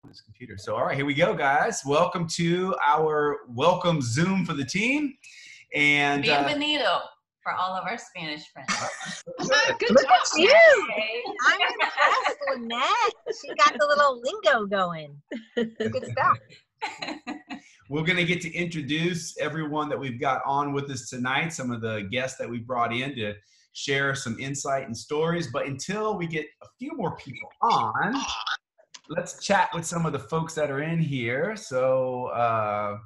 This computer. So, all right, here we go, guys. Welcome to our welcome Zoom for the team. And bienvenido for all of our Spanish friends. Good job. You. I'm impressed, Lynette. She got the little lingo going. Good stuff. We're going to get to introduce everyone that we've got on with us tonight, some of the guests that we brought in to share some insight and stories. But until we get a few more people on, let's chat with some of the folks that are in here. So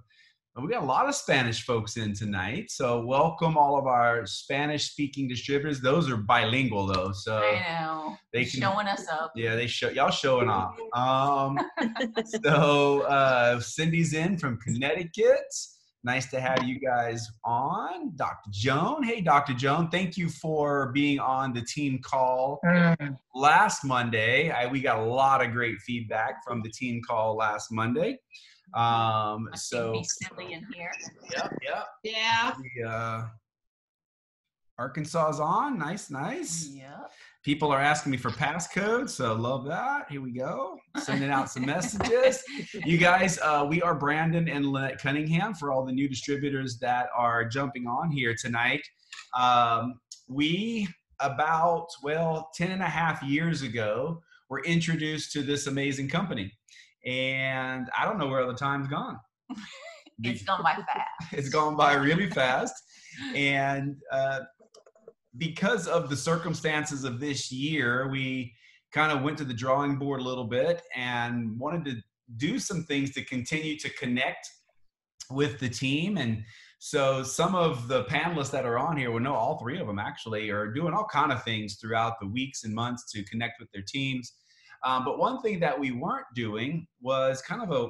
we got a lot of Spanish folks in tonight. So welcome all of our Spanish-speaking distributors. Those are bilingual, though. So I know. They can, showing us up. Yeah, y'all showing off. So Cindy's in from Connecticut. Nice to have you guys on. Dr. Joan. Hey, Dr. Joan. Thank you for being on the team call last Monday. We got a lot of great feedback from the team call last Monday. So be silly in here. Yeah. Arkansas is on. Nice. Yep. People are asking me for passcodes, so love that. Here we go. Sending out some messages. You guys, we are Brandon and Lynette Cunningham for all the new distributors that are jumping on here tonight. We, about 10 and a half years ago, were introduced to this amazing company. And I don't know where the time's gone. It's gone by fast. It's gone by really fast. And because of the circumstances of this year, we kind of went to the drawing board a little bit and wanted to do some things to continue to connect with the team. And so some of the panelists that are on here, well, no, all three of them actually are doing all kind of things throughout the weeks and months to connect with their teams. But one thing that we weren't doing was kind of a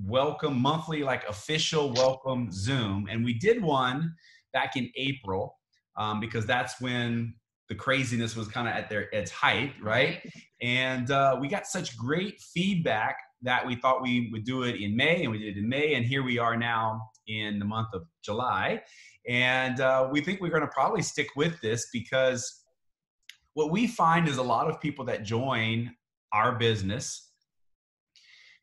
welcome monthly, like official welcome Zoom. And we did one back in April because that's when the craziness was kind of at its height, right? And we got such great feedback that we thought we would do it in May, and we did it in May. And here we are now in the month of July. And we think we're going to probably stick with this because what we find is a lot of people that join our business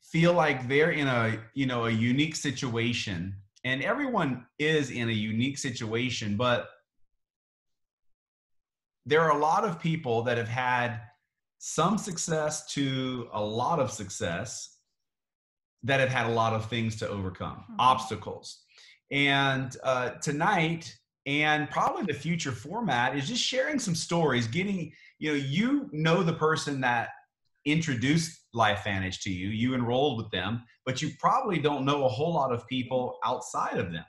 feel like they're in a unique situation, and everyone is in a unique situation, but there are a lot of people that have had some success to a lot of success that have had a lot of things to overcome, obstacles. And tonight, and probably the future format, is just sharing some stories, getting, the person that introduced Lifevantage to you, you enrolled with them, but you probably don't know a whole lot of people outside of them.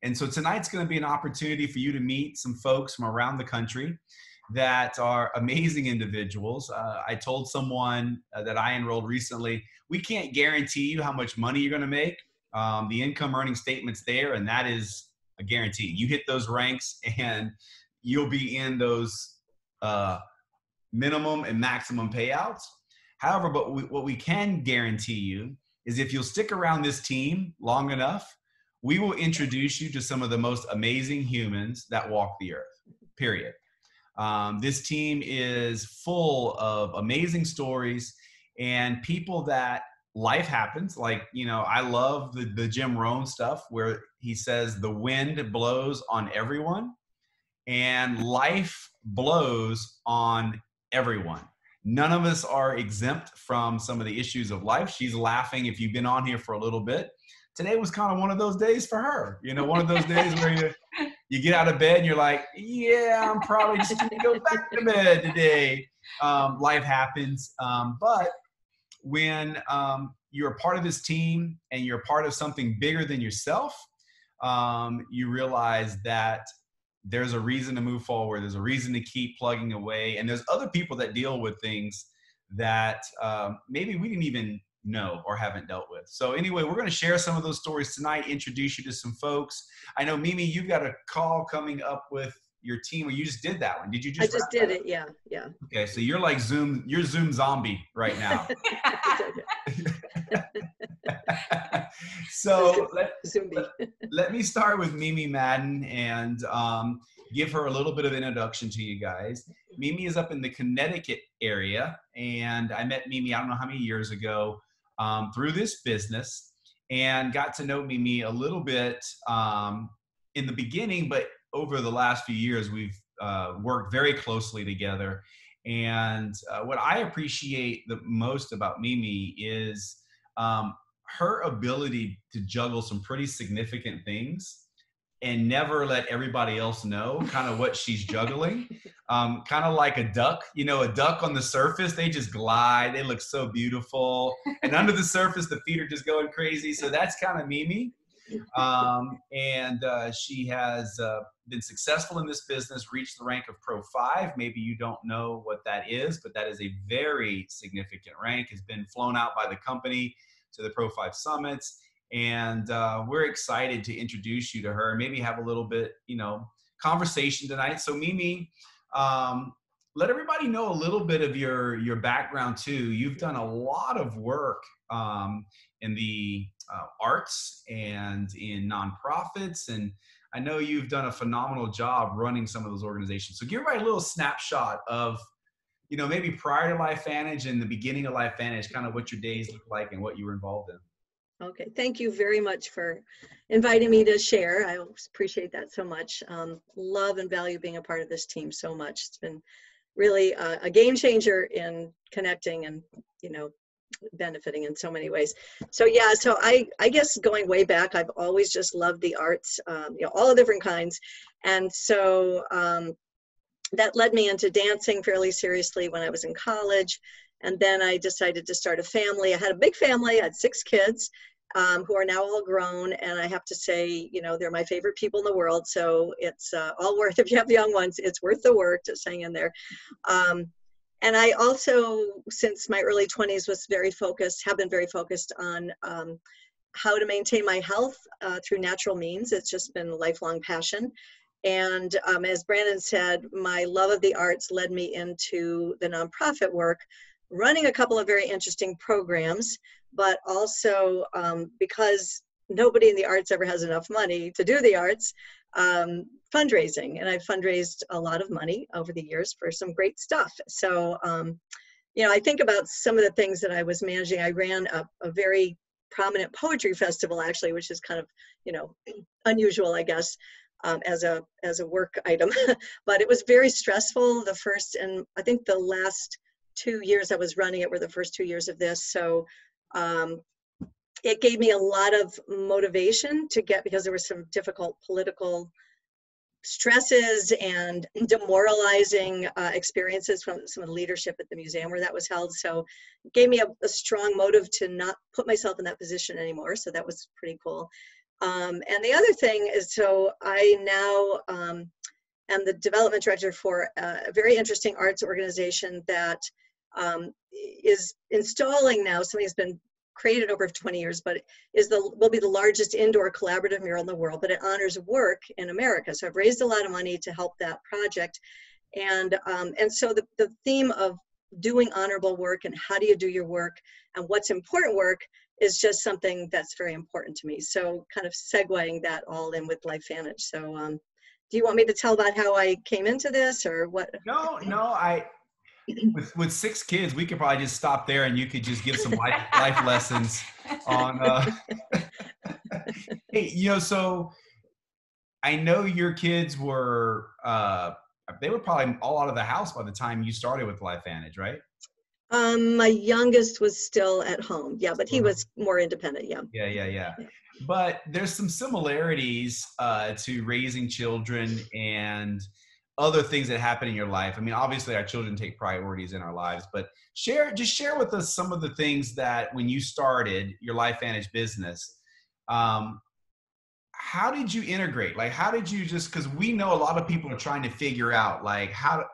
And so tonight's going to be an opportunity for you to meet some folks from around the country that are amazing individuals. I told someone that I enrolled recently, we can't guarantee you how much money you're going to make. The income earning statement's there, and that is a guarantee. You hit those ranks and you'll be in those minimum and maximum payouts. However, but what we can guarantee you is if you'll stick around this team long enough, we will introduce you to some of the most amazing humans that walk the earth, period. This team is full of amazing stories and people that life happens. Like, I love the Jim Rohn stuff where he says the wind blows on everyone and life blows on everyone. None of us are exempt from some of the issues of life. She's laughing if you've been on here for a little bit. Today was kind of one of those days for her. One of those days where you get out of bed and you're like, yeah, I'm probably just going to go back to bed today. Life happens. But when you're a part of this team and you're a part of something bigger than yourself, you realize that there's a reason to move forward. There's a reason to keep plugging away. And there's other people that deal with things that maybe we didn't even know or haven't dealt with. So anyway, we're going to share some of those stories tonight, introduce you to some folks. I know, Mimi, you've got a call coming up with your team, or you just did that one. Did you just? I just did it. Yeah. Okay. So you're like Zoom zombie right now. So let me start with Mimi Madden and give her a little bit of introduction to you guys. Mimi is up in the Connecticut area, and I met Mimi, I don't know how many years ago. through this business and got to know Mimi a little bit in the beginning, but over the last few years, we've worked very closely together. And what I appreciate the most about Mimi is her ability to juggle some pretty significant things and never let everybody else know kind of what she's juggling. Kind of like a duck, you know, a duck on the surface, they just glide. They look so beautiful. And under the surface, the feet are just going crazy. So that's kind of Mimi. She has been successful in this business, reached the rank of Pro 5. Maybe you don't know what that is, but that is a very significant rank. Has been flown out by the company to the Pro 5 summits. And we're excited to introduce you to her and maybe have a little bit, you know, conversation tonight. So Mimi, let everybody know a little bit of your background too. You've done a lot of work in the arts and in nonprofits, and I know you've done a phenomenal job running some of those organizations. So give everybody a little snapshot of, you know, maybe prior to Lifevantage and the beginning of Lifevantage, kind of what your days look like and what you were involved in. Okay, thank you very much for inviting me to share. I appreciate that so much. Love and value being a part of this team so much. It's been really a game changer in connecting and, you know, benefiting in so many ways. So yeah, so I guess going way back, I've always just loved the arts, you know, all the different kinds. And so that led me into dancing fairly seriously when I was in college. And then I decided to start a family. I had a big family. I had 6 kids who are now all grown. And I have to say, you know, they're my favorite people in the world. So it's all worth, if you have young ones, it's worth the work to hang in there. And I also, since my early 20s, have been very focused on how to maintain my health through natural means. It's just been a lifelong passion. And as Brandon said, my love of the arts led me into the nonprofit work, running a couple of very interesting programs, but also because nobody in the arts ever has enough money to do the arts, fundraising. And I've fundraised a lot of money over the years for some great stuff. So, you know, I think about some of the things that I was managing. I ran a very prominent poetry festival, actually, which is kind of, you know, unusual, I guess, as a work item. But it was very stressful. The first, and I think the last 2 years I was running it were the first 2 years of this. So it gave me a lot of motivation to get, because there were some difficult political stresses and demoralizing experiences from some of the leadership at the museum where that was held. So it gave me a strong motive to not put myself in that position anymore. So that was pretty cool. And the other thing is, so I now am the development director for a very interesting arts organization that is installing now, something that's been created over 20 years, but will be the largest indoor collaborative mural in the world, but it honors work in America. So I've raised a lot of money to help that project. And so the theme of doing honorable work and how do you do your work and what's important work is just something that's very important to me. So kind of segueing that all in with Lifevantage. So do you want me to tell about how I came into this or what? No, with 6 kids, we could probably just stop there and you could just give some life lessons on, hey, you know, so I know your kids were, they were probably all out of the house by the time you started with Lifevantage, right? My youngest was still at home. Yeah, but he was more independent. Yeah. Yeah. But there's some similarities to raising children and other things that happen in your life. I mean, obviously our children take priorities in our lives, but share with us some of the things that when you started your Lifevantage business, how did you integrate? Like, how did you because we know a lot of people are trying to figure out like how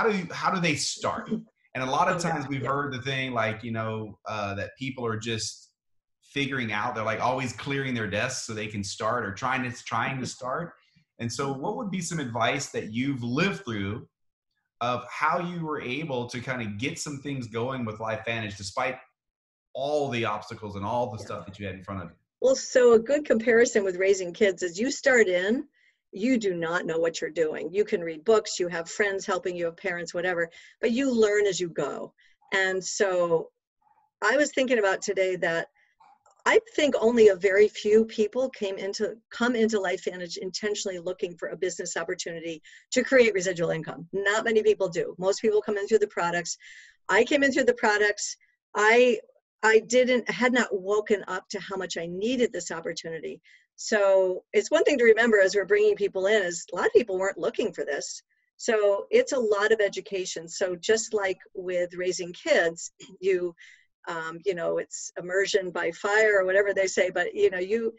do they start? And a lot of times we've heard the thing like, you know, that people are just figuring out, they're like always clearing their desks so they can start or trying to start. And so what would be some advice that you've lived through of how you were able to kind of get some things going with Lifevantage despite all the obstacles and all the stuff that you had in front of you? Well, so a good comparison with raising kids is you start in, you do not know what you're doing. You can read books, you have friends helping you, have parents, whatever, but you learn as you go. And so I was thinking about today that I think only a very few people come into Lifevantage intentionally looking for a business opportunity to create residual income. Not many people do. Most people come in through the products. I came in through the products. I had not woken up to how much I needed this opportunity. So it's one thing to remember as we're bringing people in is a lot of people weren't looking for this. So it's a lot of education. So just like with raising kids, it's immersion by fire or whatever they say, but you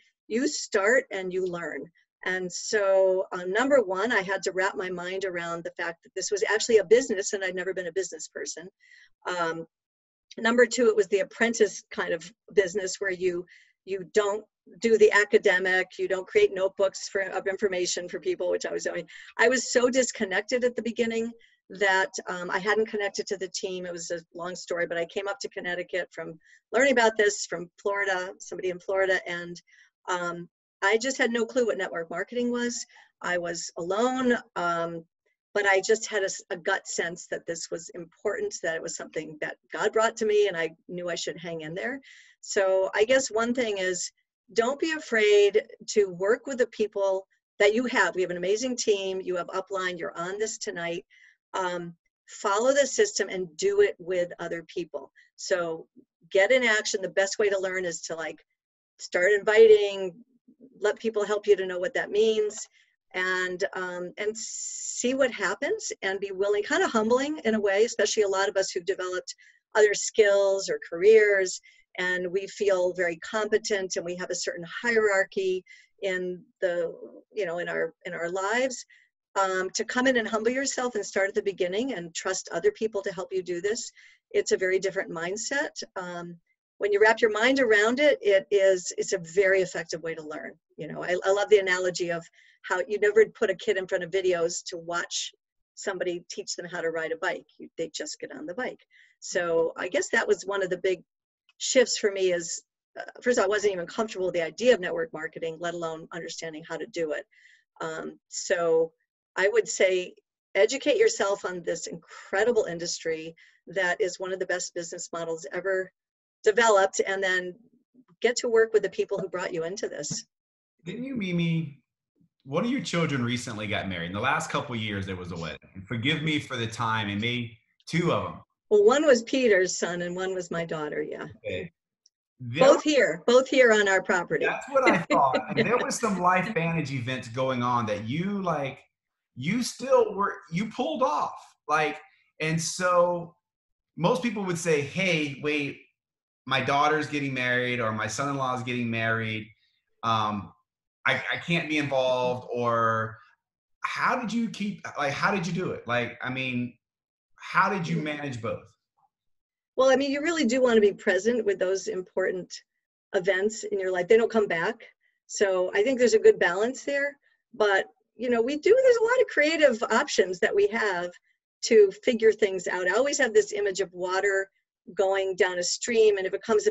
start and you learn. And so number one, I had to wrap my mind around the fact that this was actually a business and I'd never been a business person. Number two, it was the apprentice kind of business where you don't do the academic, you don't create notebooks of information for people, which I was doing. I was so disconnected at the beginning that I hadn't connected to the team. It was a long story, but I came up to Connecticut from learning about this from Florida, somebody in Florida, and I just had no clue what network marketing was. I was alone, but I just had a gut sense that this was important, that it was something that God brought to me, and I knew I should hang in there. So I guess one thing is, don't be afraid to work with the people that you have. We have an amazing team. You have upline. You're on this tonight. Follow the system and do it with other people. So get in action. The best way to learn is to start inviting, let people help you to know what that means, and see what happens, and be willing, kind of humbling in a way, especially a lot of us who've developed other skills or careers, and we feel very competent and we have a certain hierarchy in our lives. To come in and humble yourself and start at the beginning and trust other people to help you do this, it's a very different mindset. When you wrap your mind around it, it's a very effective way to learn. I love the analogy of how you never put a kid in front of videos to watch somebody teach them how to ride a bike. They just get on the bike. So I guess that was one of the big shifts for me is, first of all, I wasn't even comfortable with the idea of network marketing, let alone understanding how to do it. So I would say educate yourself on this incredible industry that is one of the best business models ever developed, and then get to work with the people who brought you into this. Didn't you, Mimi, one of your children recently got married? In the last couple of years, there was a wedding. And forgive me for the time, and maybe two of them. Well, one was Peter's son and one was my daughter, yeah. Okay. Both here on our property. That's what I thought. And there was some Lifevantage events going on that you pulled off. And so most people would say, hey, wait, my daughter's getting married or my son-in-law is getting married. I can't be involved. Or how did you do it? How did you manage both? Well, you really do want to be present with those important events in your life. They don't come back. So I think there's a good balance there. But, there's a lot of creative options that we have to figure things out. I always have this image of water going down a stream, and if it comes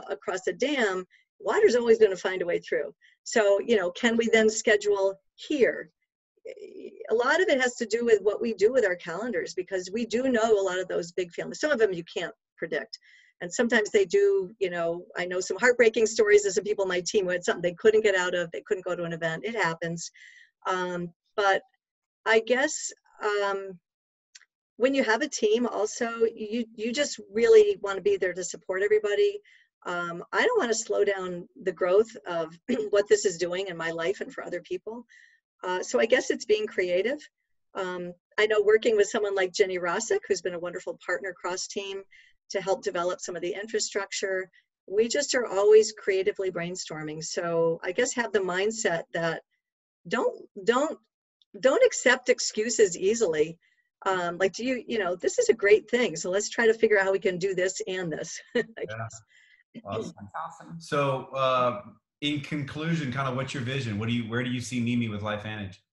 across a dam, water's always going to find a way through. So, can we then schedule here? A lot of it has to do with what we do with our calendars, because we do know a lot of those big families. Some of them you can't predict. And sometimes they do, I know some heartbreaking stories of some people on my team who had something they couldn't get out of, they couldn't go to an event. It happens. But I guess when you have a team also, you just really want to be there to support everybody. I don't want to slow down the growth of what this is doing in my life and for other people. So I guess it's being creative. I know working with someone like Jenny Rossick, who's been a wonderful partner cross team to help develop some of the infrastructure. We just are always creatively brainstorming. So I guess have the mindset that don't accept excuses easily. This is a great thing. So let's try to figure out how we can do this and this. I guess. Awesome. That's awesome. So in conclusion, kind of what's your vision? Where do you see Mimi with Lifevantage?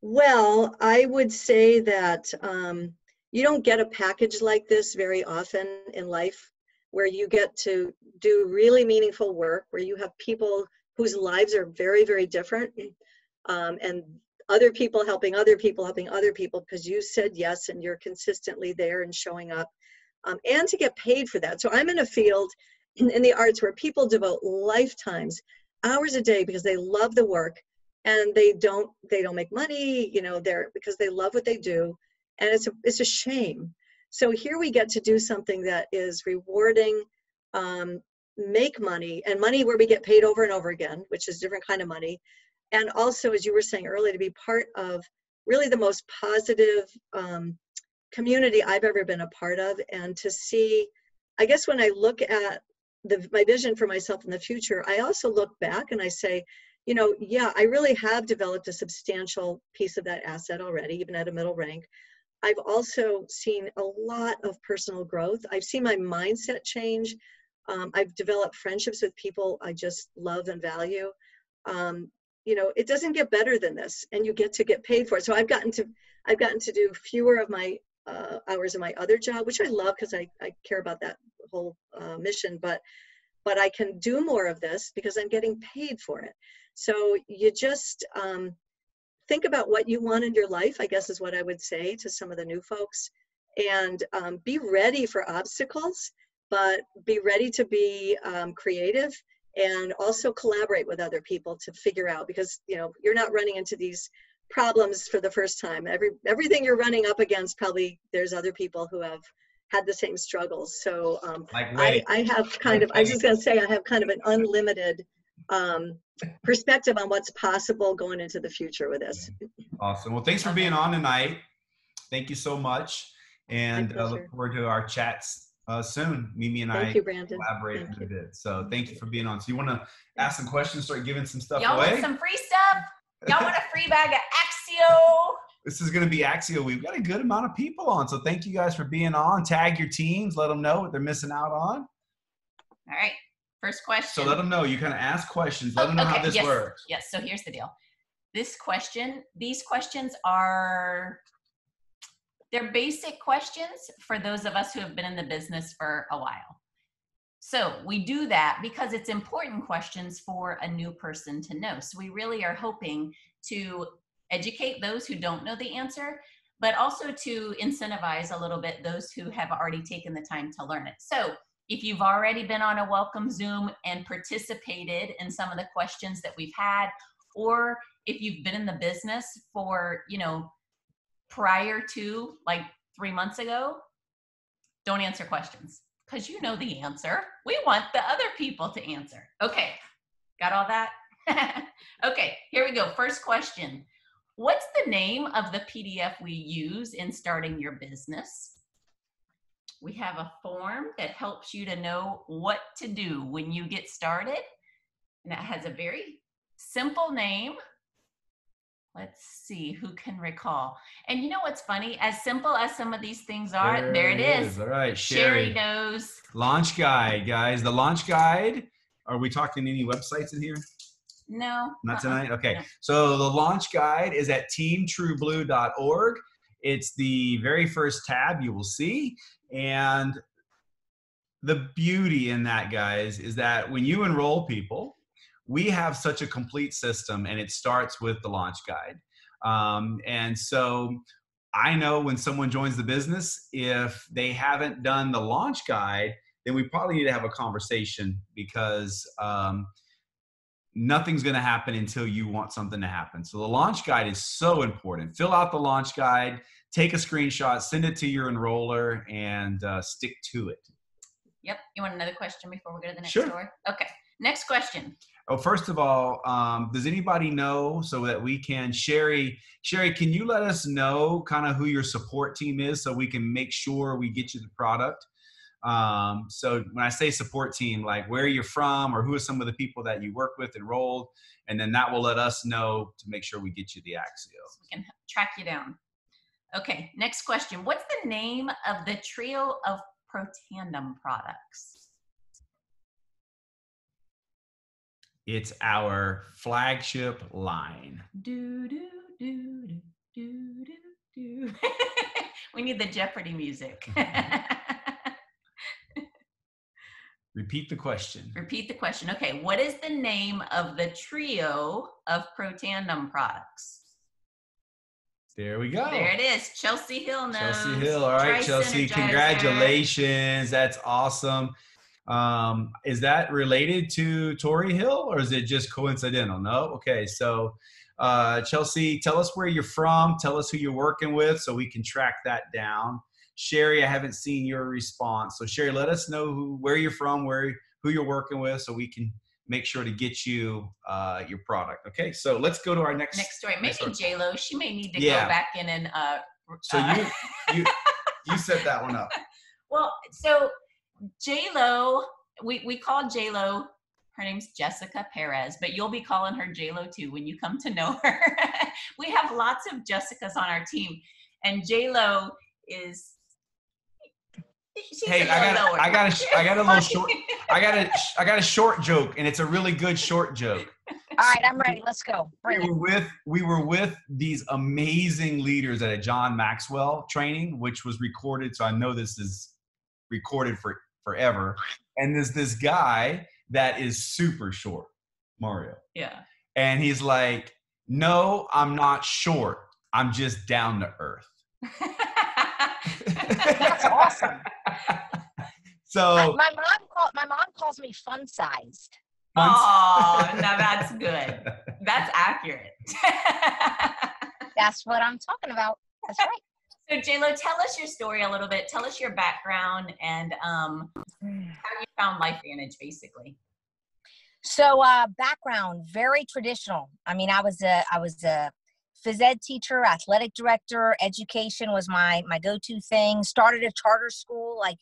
Well, I would say that you don't get a package like this very often in life, where you get to do really meaningful work, where you have people whose lives are very, very different, and other people helping other people, because you said yes and you're consistently there and showing up. and to get paid for that. So I'm in a field in the arts where people devote lifetimes, hours a day, because they love the work, and they don't make money, because they love what they do, and it's a shame. So here we get to do something that is rewarding, make money, and money where we get paid over and over again, which is different kind of money. And also, as you were saying earlier, to be part of really the most positive community I've ever been a part of, and to see, I guess when I look at my vision for myself in the future, I also look back and I say, yeah, I really have developed a substantial piece of that asset already, even at a middle rank. I've also seen a lot of personal growth. I've seen my mindset change. I've developed friendships with people I just love and value. It doesn't get better than this, and you get to get paid for it. So I've gotten to do fewer of my hours in my other job, which I love because I care about that whole mission, but I can do more of this because I'm getting paid for it. So you just think about what you want in your life, I guess is what I would say to some of the new folks, and be ready for obstacles, but be ready to be creative, and also collaborate with other people to figure out, because you're not running into these problems for the first time. Everything you're running up against, probably there's other people who have had the same struggles. So I have kind of, I was just going to say, I have kind of an unlimited perspective on what's possible going into the future with this. Awesome. Well, thanks for being on tonight. Thank you so much. And I look forward to our chats soon. Mimi and I collaborate a bit. So thank you for being on. So you want to ask some questions, start giving some stuff Y'all away? want some free stuff? Y'all want a free bag of Axio? This is going to be Axio. We've got a good amount of people on. So thank you guys for being on. Tag your teams. Let them know what they're missing out on. All right. First question. So let them know. You kind of ask questions. Let them know how this works. Yes. So here's the deal. These questions are, they're basic questions for those of us who have been in the business for a while. So we do that because it's important questions for a new person to know. So we really are hoping to educate those who don't know the answer, but also to incentivize a little bit those who have already taken the time to learn it. So if you've already been on a welcome Zoom and participated in some of the questions that we've had, or if you've been in the business for, prior to like 3 months ago, don't answer questions because you know the answer. We want the other people to answer. Okay, got all that? Okay, here we go. First question. What's the name of the PDF we use in starting your business? We have a form that helps you to know what to do when you get started. And it has a very simple name. Let's see who can recall. And you know what's funny? As simple as some of these things are, there it is. All right, Sherry knows. Launch guide, guys. The launch guide. Are we talking any websites in here? No. Not tonight? Okay. No. So the launch guide is at teamtrueblue.org. It's the very first tab you will see. And the beauty in that, guys, is that when you enroll people, we have such a complete system, and it starts with the launch guide. And so I know when someone joins the business, if they haven't done the launch guide, then we probably need to have a conversation, because nothing's going to happen until you want something to happen. So the launch guide is so important. Fill out the launch guide, take a screenshot, send it to your enroller, and stick to it. Yep. You want another question before we go to the next Sure. story? Okay. Next question. Oh, first of all, does anybody know, so that we can, Sherry, can you let us know kind of who your support team is so we can make sure we get you the product? So when I say support team, like where you're from or who are some of the people that you work with enrolled, and then that will let us know to make sure we get you the Axio. So we can track you down. Okay, next question. What's the name of the trio of Protandem products? It's our flagship line. Do, do, do, do, do, do, do. We need the Jeopardy music. Repeat the question. Repeat the question. Okay, what is the name of the trio of Protandem products? There we go. There it is. Chelsea Hill knows. Chelsea Hill. All right, Tri Chelsea, Synergizer. congratulations. That's awesome. Is that related to Tori Hill or is it just coincidental? No? Okay, so Chelsea, tell us where you're from. Tell us who you're working with so we can track that down. Sherry, I haven't seen your response. So Sherry, let us know where you're from, who you're working with so we can make sure to get you your product. Okay, so let's go to our next story. Maybe J-Lo, she may need to go back in and so you set that one up. Well, so J-Lo, we call J-Lo, her name's Jessica Perez, but you'll be calling her J-Lo too when you come to know her. We have lots of Jessicas on our team, and J-Lo is hey, I got a little short. I got a short joke, and it's a really good short joke. All right, I'm ready. Let's go. We were with these amazing leaders at a John Maxwell training, which was recorded. So I know this is recorded forever. And there's this guy that is super short, Mario. Yeah. And he's like, "No, I'm not short. I'm just down to earth." That's awesome. So my mom calls me fun sized. Oh, now that's good. That's accurate. That's what I'm talking about. That's right. So J-Lo, tell us your story a little bit. Tell us your background and how you found Lifevantage, basically. So background, very traditional. I mean, I was a phys ed teacher, athletic director. Education was my go-to thing. Started a charter school. Like,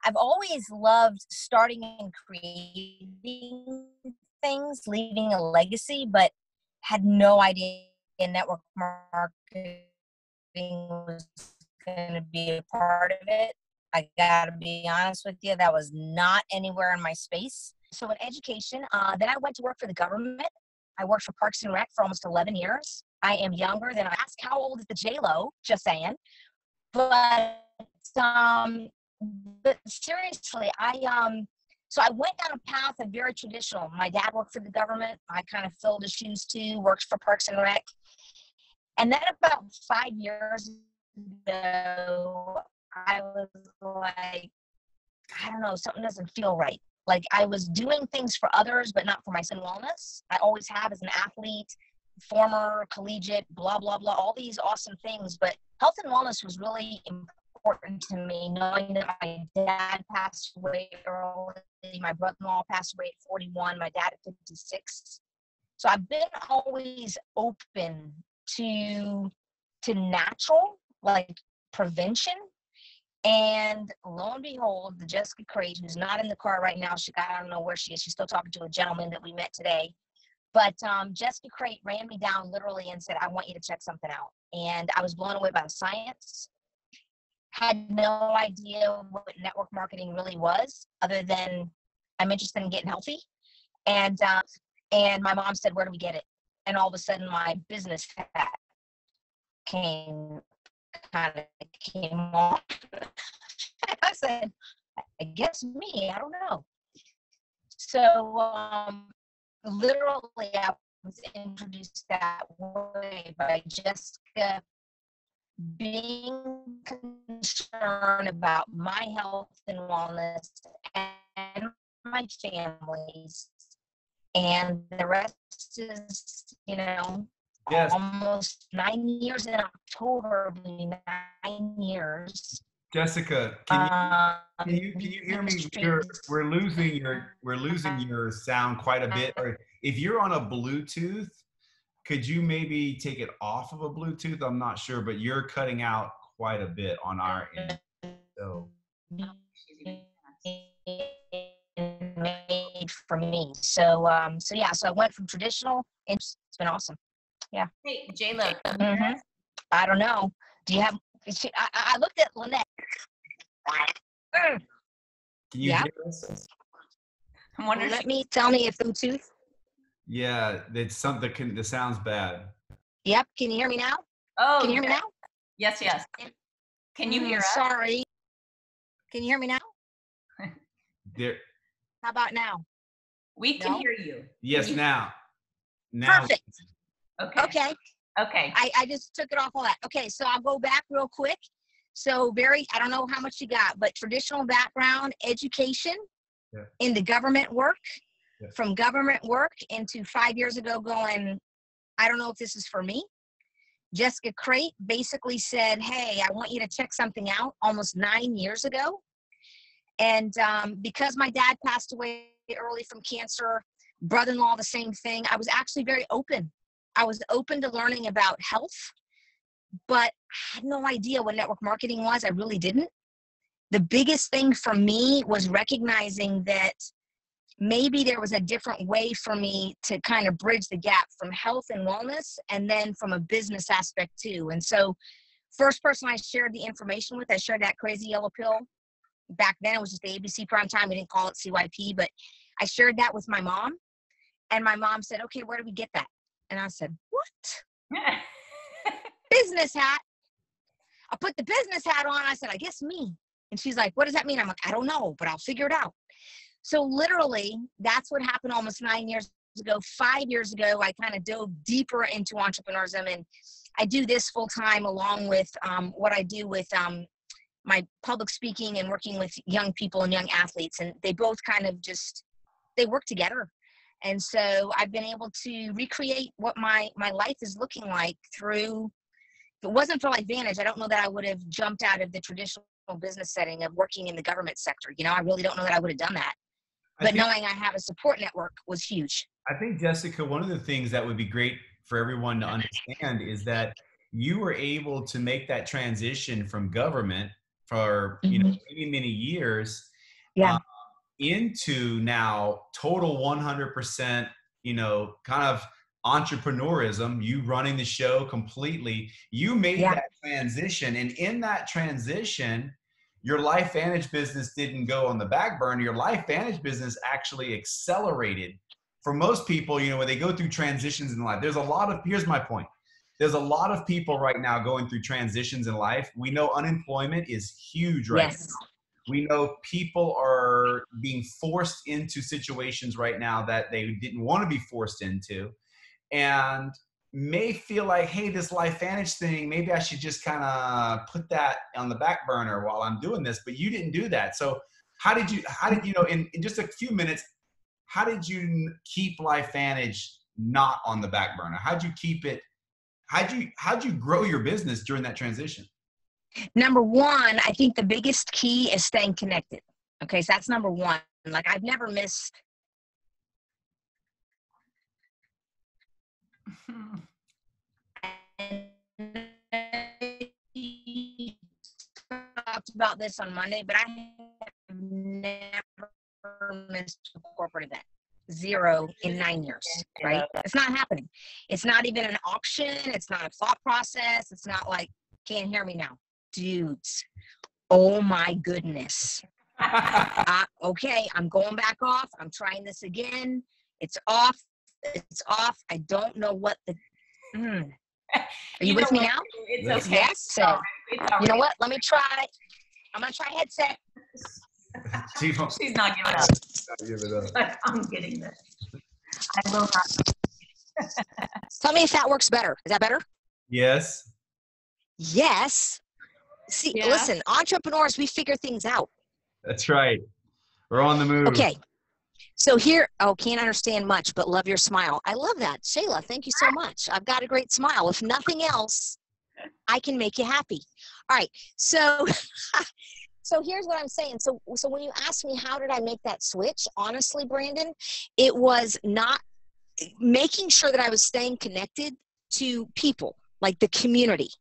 I've always loved starting and creating things, leaving a legacy, but had no idea network marketing was going to be a part of it. I got to be honest with you, that was not anywhere in my space. So in education, then I went to work for the government. I worked for Parks and Rec for almost 11 years. I am younger than I asked, how old is the J-Lo? Just saying. But seriously, so I went down a path of very traditional. My dad worked for the government. I kind of filled his shoes too, worked for Parks and Rec. And then about 5 years ago, I was like, I don't know, something doesn't feel right. Like, I was doing things for others, but not for my own wellness. I always have as an athlete, former collegiate, blah, blah, blah, all these awesome things. But health and wellness was really important to me, knowing that my dad passed away early, my brother-in-law passed away at 41, my dad at 56. So I've been always open to natural, like prevention. And lo and behold, the Jessica Crate, who's not in the car right now, I don't know where she is. She's still talking to a gentleman that we met today. But Jessica Crate ran me down literally and said, I want you to check something out. And I was blown away by the science. Had no idea what network marketing really was, other than I'm interested in getting healthy. And my mom said, where do we get it? And all of a sudden my business hat came on. I said, I guess me, I don't know. So literally I was introduced that way by Jessica being concerned about my health and wellness and my family's, and the rest is, yes. Almost 9 years in October, 9 years. Jessica, can you hear me? We're losing your sound quite a bit. Or if you're on a Bluetooth, could you maybe take it off of a Bluetooth? I'm not sure, but you're cutting out quite a bit on our end. So made for me. So I went from traditional, and it's been awesome. Yeah. Hey, J-Lo. Mm-hmm. I don't know. Do you have? I looked at Lynette. Can you hear us? I'm wondering. Tell me if Bluetooth. Yeah, it's something. The sound's bad. Yep. Can you hear me now? Oh, can you hear me now? Yes. Can you hear us? Sorry. Can you hear me now? There. How about now? We can hear you. Yes, now. Perfect. Okay. Okay. I just took it off all that. Okay, so I'll go back real quick. So I don't know how much you got, but traditional background, education, into government work, from government work into 5 years ago going, I don't know if this is for me. Jessica Crate basically said, hey, I want you to check something out almost 9 years ago. And because my dad passed away early from cancer, brother-in-law, the same thing, I was actually very open. I was open to learning about health, but I had no idea what network marketing was. I really didn't. The biggest thing for me was recognizing that maybe there was a different way for me to kind of bridge the gap from health and wellness, and then from a business aspect too. And so first person I shared the information with, I shared that crazy yellow pill. Back then it was just the ABC prime time. We didn't call it CYP, but I shared that with my mom, and my mom said, okay, where do we get that? And I said, what? Business hat. I put the business hat on. I said, I guess me. And she's like, what does that mean? I'm like, I don't know, but I'll figure it out. So literally, that's what happened almost 9 years ago. 5 years ago, I kind of dove deeper into entrepreneurism, and I do this full time along with what I do with my public speaking and working with young people and young athletes. And they both kind of they work together. And so I've been able to recreate what my life is looking like through. If it wasn't for Lifevantage, I don't know that I would have jumped out of the traditional business setting of working in the government sector. I really don't know that I would have done that. But knowing I have a support network was huge. I think, Jessica, one of the things that would be great for everyone to understand is that you were able to make that transition from government for many years into now total 100% kind of entrepreneurism, you running the show completely. You made that transition, and in that transition, your Lifevantage business didn't go on the back burner. Your Lifevantage business actually accelerated. For most people, when they go through transitions in life, here's my point. There's a lot of people right now going through transitions in life. We know unemployment is huge right now. We know people are being forced into situations right now that they didn't want to be forced into, and may feel like, hey, this Lifevantage thing, maybe I should just kind of put that on the back burner while I'm doing this. But you didn't do that. So how did you in just a few minutes, how did you keep Lifevantage not on the back burner? How'd you keep it? How'd you grow your business during that transition? Number one, I think the biggest key is staying connected. Okay, so that's number one. Like, I've never missed. Talked about this on Monday, but I have never missed a corporate event. 0 in 9 years, right? It's not happening. It's not even an auction. It's not a thought process. It's not like, can't hear me now. Dudes, oh my goodness. Okay, I'm going back off. I'm trying this again. It's off. It's off. I don't know what the... Are you with me now? It's okay. Yes. So, you know what? Let me try. I'm going to try headset. She's not giving up. I'm getting this. I will not. Tell me if that works better. Is that better? Yes. Yes. See, listen, entrepreneurs, we figure things out. That's right. We're on the move. Okay. So can't understand much, but love your smile. I love that. Shayla, thank you so much. I've got a great smile. If nothing else, I can make you happy. All right. So, so here's what I'm saying. So when you ask me, how did I make that switch? Honestly, Brandon, it was not making sure that I was staying connected to people, like the community.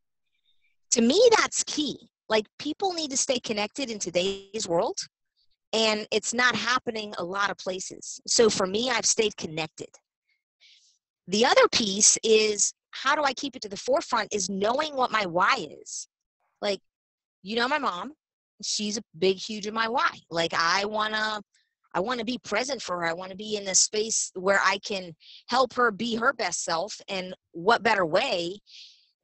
To me, that's key. Like, people need to stay connected in today's world, and it's not happening a lot of places. So for me, I've stayed connected. The other piece is, how do I keep it to the forefront, is knowing what my why is. Like, my mom, she's a big, huge in my why. Like, I want to be present for her. I want to be in a space where I can help her be her best self. And what better way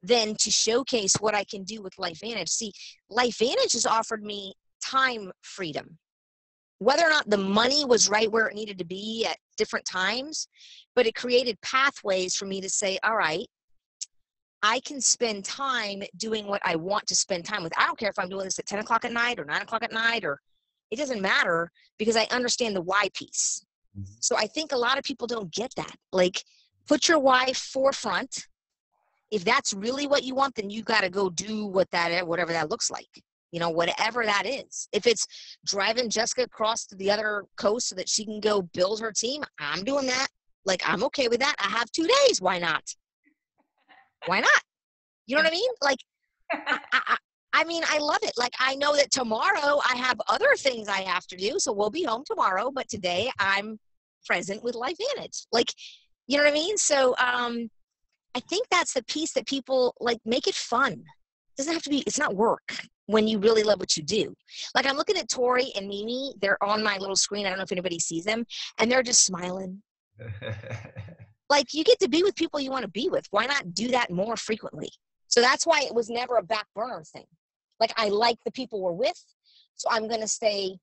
than to showcase what I can do with Lifevantage. See, Lifevantage has offered me time freedom. Whether or not the money was right where it needed to be at different times, but it created pathways for me to say, all right, I can spend time doing what I want to spend time with. I don't care if I'm doing this at 10 o'clock at night or 9 o'clock at night, or it doesn't matter, because I understand the why piece. So I think a lot of people don't get that. Like, put your why forefront. If that's really what you want, then you got to go do whatever that looks like, whatever that is. If it's driving Jessica across to the other coast so that she can go build her team, I'm doing that. Like, I'm okay with that. I have 2 days. Why not? Why not? You know what I mean? Like, I mean, I love it. Like, I know that tomorrow I have other things I have to do, so we'll be home tomorrow. But today I'm present with Lifevantage. Like, you know what I mean? So, I think that's the piece that people, like, make it fun. It doesn't have to be, it's not work when you really love what you do. Like, I'm looking at Tori and Mimi. They're on my little screen. I don't know if anybody sees them. And they're just smiling. Like, you get to be with people you want to be with. Why not do that more frequently? So that's why it was never a back burner thing. Like, I like the people we're with, so I'm going to stay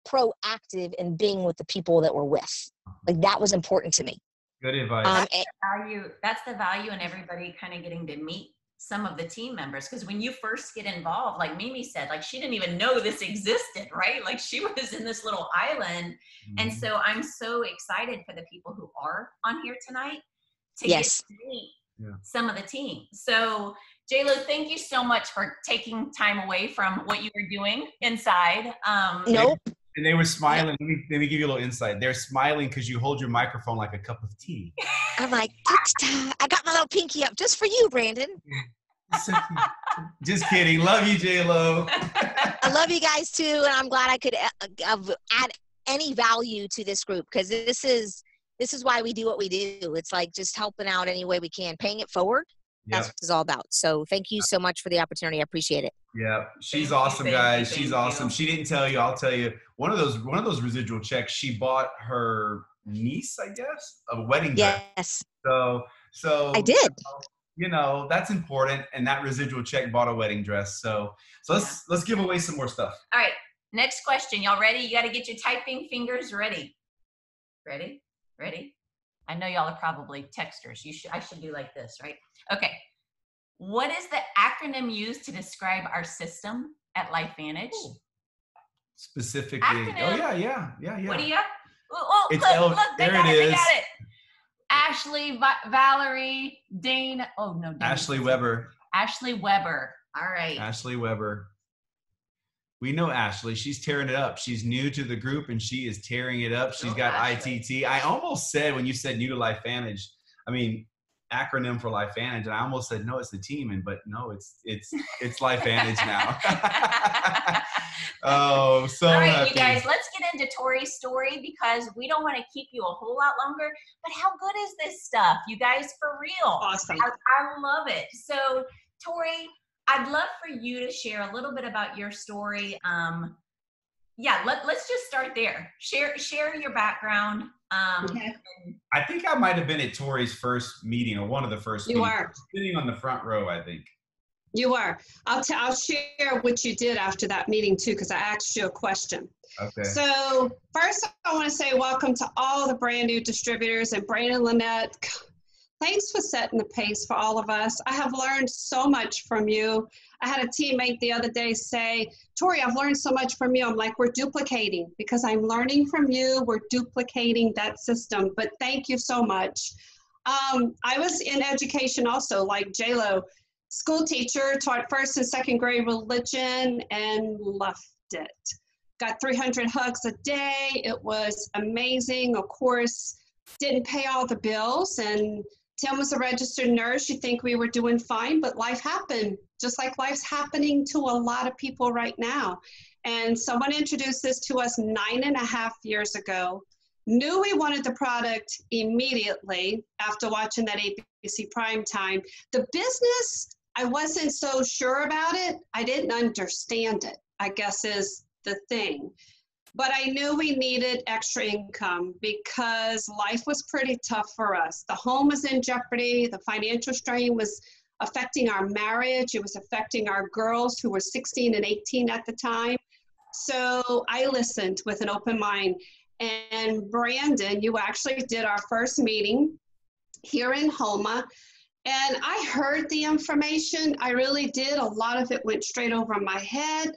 proactive in being with the people that we're with. Like, that was important to me. Good advice. That's the value in everybody kind of getting to meet some of the team members. Because when you first get involved, like Mimi said, like, she didn't even know this existed, right? Like, she was in this little island. And so I'm so excited for the people who are on here tonight to get to meet some of the team. So J-Lo, thank you so much for taking time away from what you were doing inside. Nope. And they were smiling. Let me give you a little insight. They're smiling because you hold your microphone like a cup of tea. I'm like, I got my little pinky up just for you, Brandon. Just kidding. Love you, J-Lo. I love you guys too, and I'm glad I could add any value to this group, because this is why we do what we do. It's like just helping out any way we can, paying it forward. That's what it's all about. So thank you so much for the opportunity. I appreciate it. Yeah, she's awesome, guys. She's awesome. She didn't tell you. I'll tell you. One of those residual checks. She bought her niece, I guess, a wedding dress. Yes. So I did. That's important. And that residual check bought a wedding dress. So let's give away some more stuff. All right. Next question. Y'all ready? You got to get your typing fingers ready. Ready? I know y'all are probably texters. I should do like this, right? Okay. What is the acronym used to describe our system at Lifevantage? Specifically. Acronym. Oh yeah. What do you got? Look, there it is. They got it. Ashley, Valerie, Dane. Oh no. Dane. Ashley Weber. Ashley Weber. All right. Ashley Weber. We know Ashley. She's tearing it up. She's new to the group and she is tearing it up. She's got Ashley. ITT. I almost said, when you said new to Lifevantage, I mean, acronym for Lifevantage, and I almost said, no, it's the team. But no, it's Lifevantage now. Oh, so all right, happy. You guys, let's get into Tori's story, because we don't want to keep you a whole lot longer. But how good is this stuff, you guys? For real. Awesome. I love it. So, Tori, I'd love for you to share a little bit about your story. Let's just start there. Share your background. Okay. I think I might have been at Tori's first meeting, or one of the first You meetings. are. Sitting on the front row, I think. You are. I'll share what you did after that meeting too, because I asked you a question. Okay. So first, I want to say welcome to all the brand new distributors, and Brandon, Lynette. Thanks for setting the pace for all of us. I have learned so much from you. I had a teammate the other day say, Tori, I've learned so much from you. I'm like, we're duplicating, because I'm learning from you. We're duplicating that system, but thank you so much. I was in education also, like J-Lo, school teacher, taught first and second grade religion and loved it. Got 300 hugs a day. It was amazing. Of course, didn't pay all the bills, and Tim was a registered nurse. You'd think we were doing fine, but life happened, just like life's happening to a lot of people right now. And someone introduced this to us 9.5 years ago. Knew we wanted the product immediately after watching that ABC Primetime. The business, I wasn't so sure about it. I didn't understand it, I guess is the thing. But I knew we needed extra income because life was pretty tough for us. The home was in jeopardy. The financial strain was affecting our marriage. It was affecting our girls who were 16 and 18 at the time. So I listened with an open mind. And Brandon, you actually did our first meeting here in Houma. And I heard the information. I really did. A lot of it went straight over my head,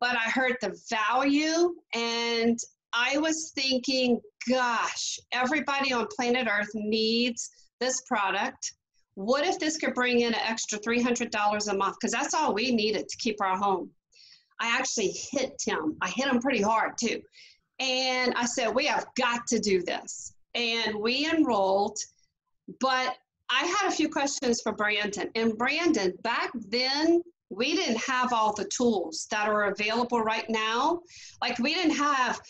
but I heard the value, and I was thinking, gosh, everybody on planet Earth needs this product. What if this could bring in an extra $300 a month? Because that's all we needed to keep our home. I actually hit Tim. I hit him pretty hard too. And I said, we have got to do this. And we enrolled, but I had a few questions for Brandon. And Brandon, back then, we didn't have all the tools that are available right now. Like, we didn't have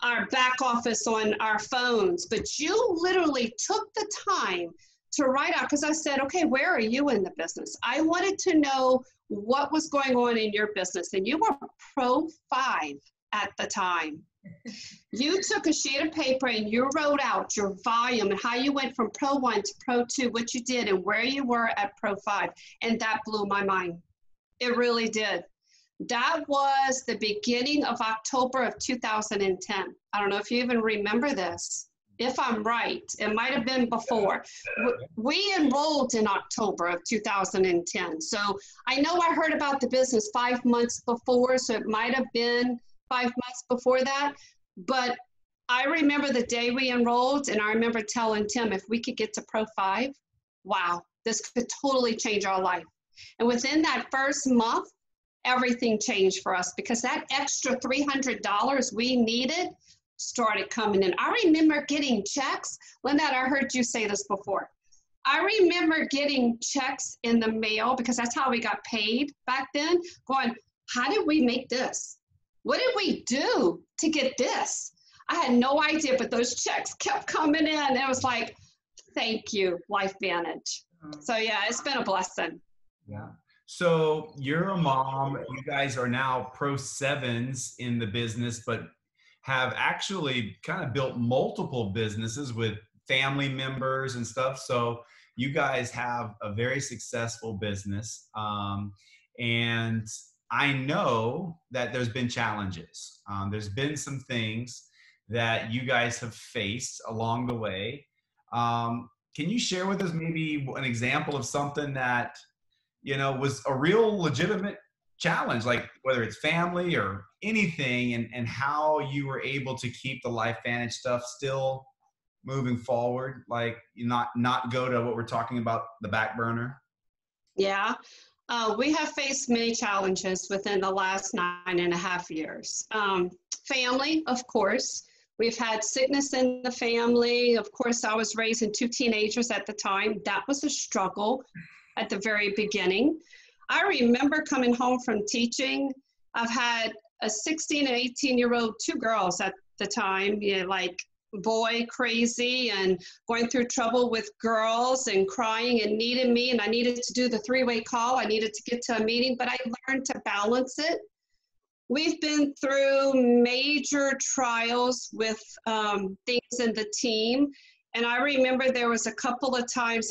our back office on our phones, but you literally took the time to write out, because I said, okay, where are you in the business? I wanted to know what was going on in your business. And you were Pro 5 at the time. You took a sheet of paper and you wrote out your volume and how you went from Pro 1 to Pro 2, what you did and where you were at Pro 5. And that blew my mind. It really did. That was the beginning of October of 2010. I don't know if you even remember this. If I'm right, it might have been before. We enrolled in October of 2010. So I know I heard about the business 5 months before, so it might have been 5 months before that. But I remember the day we enrolled, and I remember telling Tim, if we could get to Pro 5, wow, this could totally change our life. And within that first month, everything changed for us, because that extra $300 we needed started coming in. I remember getting checks. Lynette, I heard you say this before. I remember getting checks in the mail, because that's how we got paid back then, going, how did we make this? What did we do to get this? I had no idea, but those checks kept coming in. It was like, thank you, Lifevantage. So yeah, it's been a blessing. Yeah. So you're a mom. You guys are now Pro 7s in the business, but have actually kind of built multiple businesses with family members and stuff. So you guys have a very successful business. And I know that there's been challenges. There's been some things that you guys have faced along the way. Can you share with us maybe an example of something that, you know, was a real legitimate challenge, like whether it's family or anything, and how you were able to keep the Lifevantage stuff still moving forward, like not go to what we're talking about, the back burner? Yeah, we have faced many challenges within the last 9.5 years. Family, of course. We've had sickness in the family. Of course, I was raising 2 teenagers at the time. That was a struggle at the very beginning. I remember coming home from teaching. I've had a 16 and 18-year-old, 2 girls at the time, you know, like boy crazy and going through trouble with girls and crying and needing me. And I needed to do the 3-way call. I needed to get to a meeting, but I learned to balance it. We've been through major trials with things in the team. And I remember there was a couple of times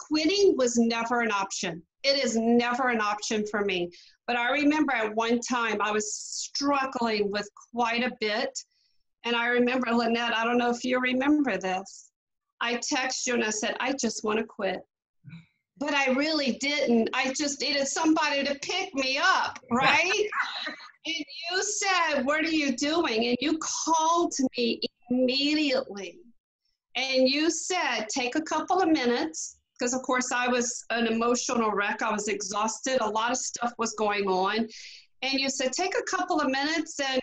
quitting was never an option. It is never an option for me. But I remember at one time I was struggling with quite a bit. And I remember, Lynette, I don't know if you remember this. I texted you and I said, I just want to quit. But I really didn't. I just needed somebody to pick me up, right? And you said, what are you doing? And you called me immediately. And you said, take a couple of minutes, because of course I was an emotional wreck. I was exhausted. A lot of stuff was going on. And you said, take a couple of minutes and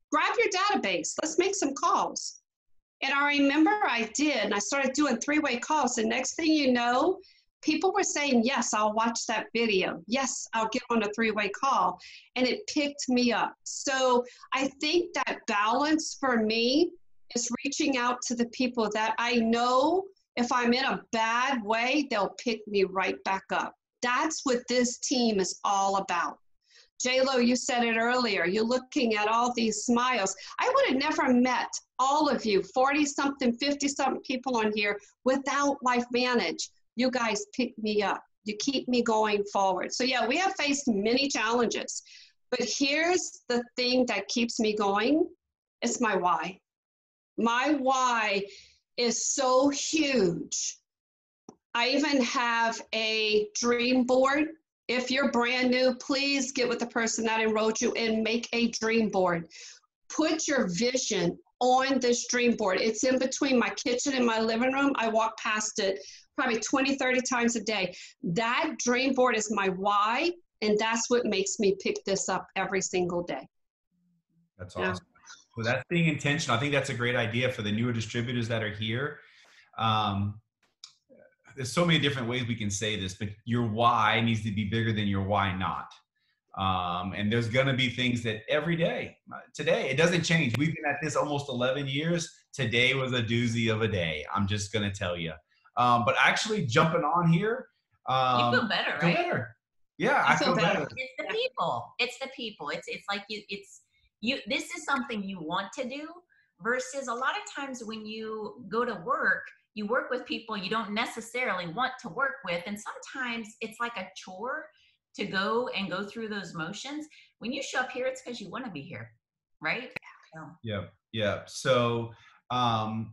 grab your database. Let's make some calls. And I remember I did, and I started doing 3-way calls. And next thing you know, people were saying, yes, I'll watch that video. Yes, I'll get on a 3-way call. And it picked me up. So I think that balance for me is reaching out to the people that I know if I'm in a bad way, they'll pick me right back up. That's what this team is all about. J-Lo, you said it earlier. You're looking at all these smiles. I would have never met all of you, 40-something, 50-something people on here without Lifevantage. You guys pick me up. You keep me going forward. So yeah, we have faced many challenges. But here's the thing that keeps me going. It's my why. My why is so huge. I even have a dream board. If you're brand new, please get with the person that enrolled you and make a dream board. Put your vision on this dream board. It's in between my kitchen and my living room. I walk past it probably 20, 30 times a day. That dream board is my why, and that's what makes me pick this up every single day. That's awesome. Well, that's being intentional. I think that's a great idea for the newer distributors that are here. There's so many different ways we can say this, but your why needs to be bigger than your why not. And there's going to be things that every day, today, it doesn't change. We've been at this almost 11 years. Today was a doozy of a day. I'm just going to tell you. But actually jumping on here. You feel better, right? Feel better. Yeah, I feel better. It's the people. It's the people. It's like you, this is something you want to do versus a lot of times when you go to work, you work with people you don't necessarily want to work with. And sometimes it's like a chore to go through those motions. When you show up here, it's because you want to be here, right? So. Yeah. So kind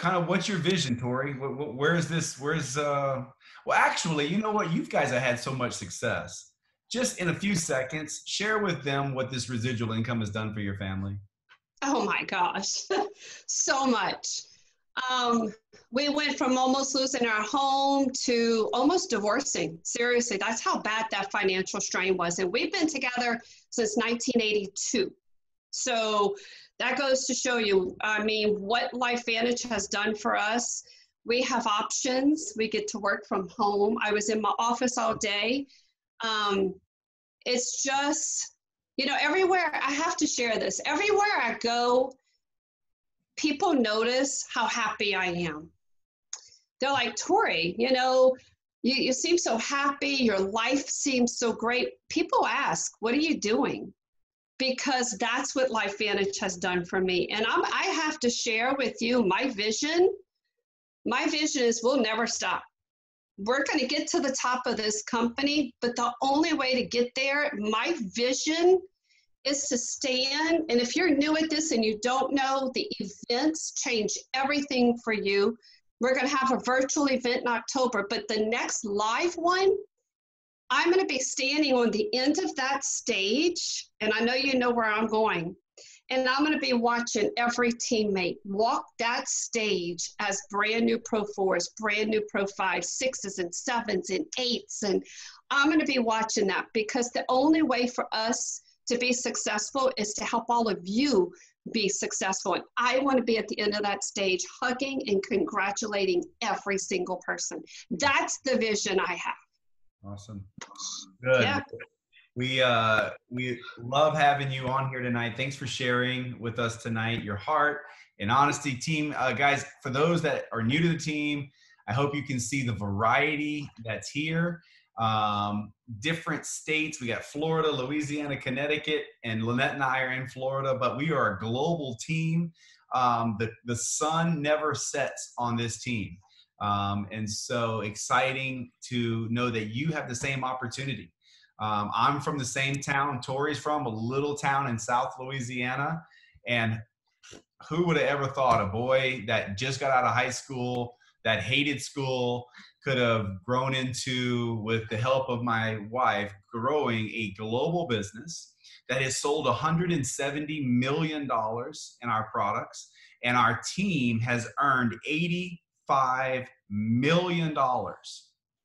of what's your vision, Tori? Well, actually, you know what? You guys have had so much success. Just in a few seconds, share with them what this residual income has done for your family. Oh my gosh, so much. We went from almost losing our home to almost divorcing. Seriously, that's how bad that financial strain was. And we've been together since 1982. So that goes to show you, I mean, what Lifevantage has done for us. We have options. We get to work from home. I was in my office all day. It's just, you know, everywhere, I have to share this. Everywhere I go, people notice how happy I am. They're like, Tori, you know, you seem so happy. Your life seems so great. People ask, what are you doing? Because that's what Lifevantage has done for me. And I have to share with you my vision. My vision is we'll never stop. We're going to get to the top of this company, but the only way to get there, my vision is to stand. And if you're new at this and you don't know, the events change everything for you. We're going to have a virtual event in October, but the next live one, I'm going to be standing on the end of that stage, and I know you know where I'm going. And I'm going to be watching every teammate walk that stage as brand new Pro 4s, brand new Pro 5s, 6s and 7s and 8s. And I'm going to be watching that because the only way for us to be successful is to help all of you be successful. And I want to be at the end of that stage, hugging and congratulating every single person. That's the vision I have. Awesome. Good. Yeah. We love having you on here tonight. Thanks for sharing with us tonight your heart and honesty. Team, guys, for those that are new to the team, I hope you can see the variety that's here. Different states. We got Florida, Louisiana, Connecticut, and Lynette and I are in Florida, but we are a global team. The sun never sets on this team. And so exciting to know that you have the same opportunity. I'm from the same town Tori's from, a little town in South Louisiana. And who would have ever thought a boy that just got out of high school, that hated school, could have grown into, with the help of my wife, growing a global business that has sold $170 million in our products. And our team has earned $85 million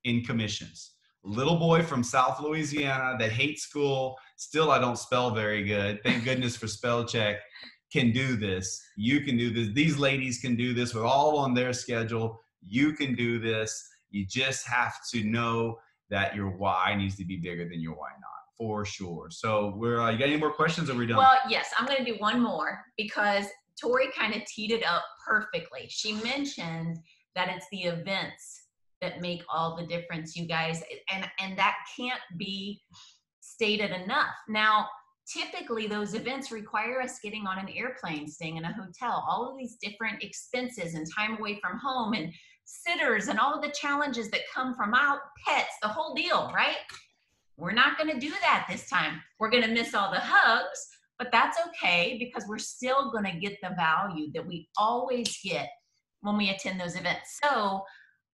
in commissions. Little boy from South Louisiana that hates school. Still, I don't spell very good. Thank goodness for spell check. Can do this. You can do this. These ladies can do this with all on their schedule. You can do this. You just have to know that your why needs to be bigger than your why not, for sure. So you got any more questions, or are we done? Well, yes, I'm going to do one more because Tori kind of teed it up perfectly. She mentioned that it's the events that make all the difference, you guys, and that can't be stated enough. Now, typically those events require us getting on an airplane, staying in a hotel, all of these different expenses and time away from home and sitters and all of the challenges that come from out pets, the whole deal, right? We're not going to do that this time. We're going to miss all the hugs, but that's okay because we're still going to get the value that we always get when we attend those events. So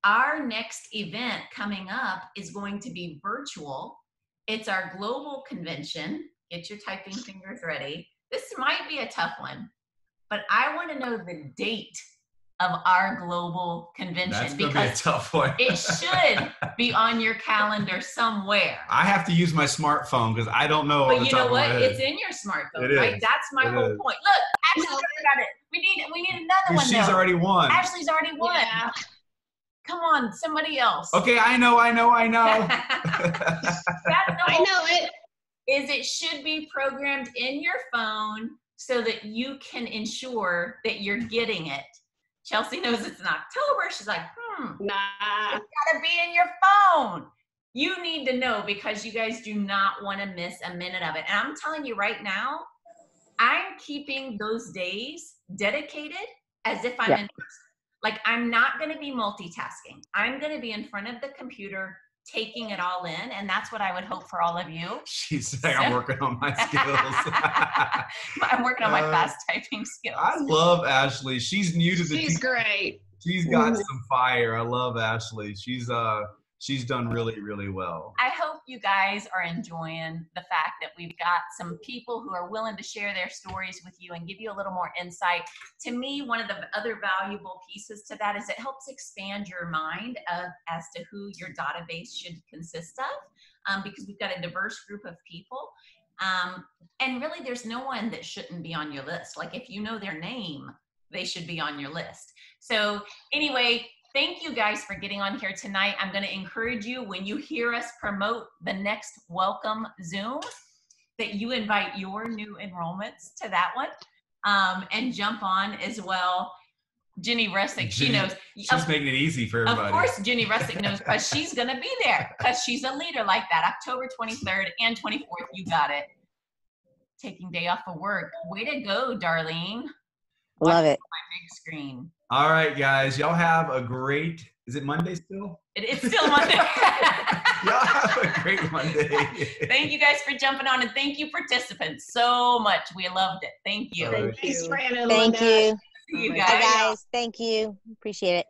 Our next event coming up is going to be virtual. It's our global convention. Get your typing fingers ready. This might be a tough one, but I want to know the date of our global convention. That's going to be a tough one. It should be on your calendar somewhere. I have to use my smartphone because I don't know. But you know what? It's in your smartphone, right? That's my whole point. Look, Ashley's got it. We need another one. She's already won. Ashley's already won. Yeah. Come on, somebody else. Okay, I know. I know it. Is it should be programmed in your phone so that you can ensure that you're getting it. Chelsea knows it's in October. She's like, nah. It's gotta be in your phone. You need to know because you guys do not want to miss a minute of it. And I'm telling you right now, I'm keeping those days dedicated as if I'm in person. Like, I'm not going to be multitasking. I'm going to be in front of the computer taking it all in, and that's what I would hope for all of you. She's saying I'm working on my skills. I'm working on my fast typing skills. I love Ashley. She's new to the She's great. She's got some fire. I love Ashley. She's done really, really well. I hope you guys are enjoying the fact that we've got some people who are willing to share their stories with you and give you a little more insight. To me, one of the other valuable pieces to that is it helps expand your mind as to who your database should consist of, because we've got a diverse group of people. And really, there's no one that shouldn't be on your list. Like, if you know their name, they should be on your list. So anyway, thank you guys for getting on here tonight. I'm going to encourage you, when you hear us promote the next Welcome Zoom, that you invite your new enrollments to that one, and jump on as well. Jenny Russick, she knows. She's making it easy for everybody. Of course, Jenny Russick knows because she's going to be there because she's a leader like that. October 23rd and 24th, you got it. Taking day off of work. Way to go, Darlene. Love it. My big screen. All right, guys. Y'all have a great, is it Monday still? It's still Monday. Y'all have a great Monday. Thank you guys for jumping on, and thank you participants so much. We loved it. Thank you. Thank you. Thanks, Brandon. Thank you. See you Bye, guys. guys. Thank you. Appreciate it.